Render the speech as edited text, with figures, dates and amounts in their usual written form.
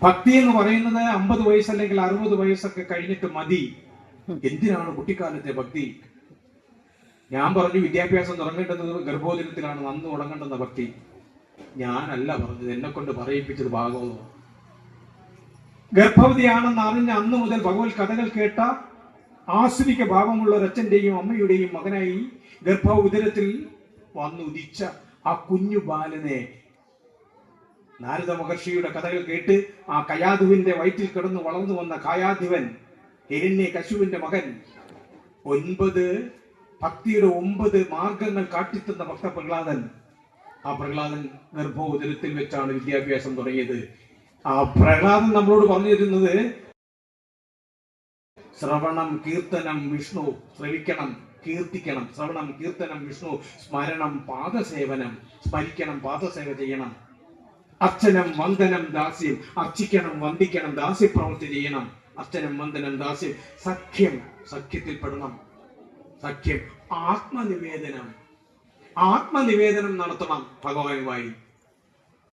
ഭക്തി എന്ന് പറയുന്നത് 50 വയസ്സ് അല്ലെങ്കിൽ 60 വയസ്സൊക്കെ കഴിഞ്ഞിട്ട് മതി. എന്തിനാണ് കുട്ടിക്കാലത്തെ ഭക്തി? ഞാൻ പറഞ്ഞു വിദ്യാഭ്യാസം തുടങ്ങേണ്ടത് ഗർഭോദരത്തിലാണ്, അന്ന് തുടങ്ങേണ്ടുന്ന ഭക്തി. ഞാനല്ല പറഞ്ഞത്, എന്നെ കൊണ്ട് പറയിപ്പിച്ചത് ഭാഗവതം. ഗർഭവതിയാണെന്ന് അറിഞ്ഞ അന്ന് മുതൽ ഭഗവത് കഥകൾ കേട്ട ആസ്വദിക ഭാവമുള്ള ഒരച്ഛന്റെയും അമ്മയുടെയും മകനായി ഗർഭോദരത്തിൽ വന്നുദിച്ച ആ കുഞ്ഞു ബാലനെ നാരദ മഹർഷിയുടെ കഥകൾ കേട്ട് ആ കയാധുവിന്റെ വയറ്റിൽ കിടന്ന് വളർന്നു വന്ന കയാധുവൻ, ഹിരണ്യകശിപുവിന്റെ മകൻ, 9 ഭക്തിയുടെ 9 മാർഗങ്ങൾ കാട്ടിത്തന്ന ഭക്ത പ്രഹ്ലാദൻ. ആ പ്രഹ്ലാദൻ ഗർഭോദരത്തിൽ വെച്ചാണ് വിദ്യാഭ്യാസം തുടങ്ങിയത്. ആ പ്രഹ്ലാദൻ നമ്മളോട് പറഞ്ഞു തരുന്നത് ശ്രവണം കീർത്തനം വിഷ്ണു, ശ്രവിക്കണം കീർത്തിക്കണം. ശ്രവണം കീർത്തനം വിഷ്ണു, സ്മരണം പാദസേവനം, സ്മരിക്കണം പാദസേവ ചെയ്യണം. അർച്ചനം വന്ദനം ദാസ്യം, അർച്ചിക്കണം വന്ദിക്കണം, ദാസ്യപ്രവൃത്തി ചെയ്യണം. അർച്ചനം വന്ദനം ദാസ്യം. സഖ്യം, സഖ്യത്തിൽ പെടണം. സഖ്യം. ആത്മനിവേദനം നടത്തണം ഭഗവാനുമായി.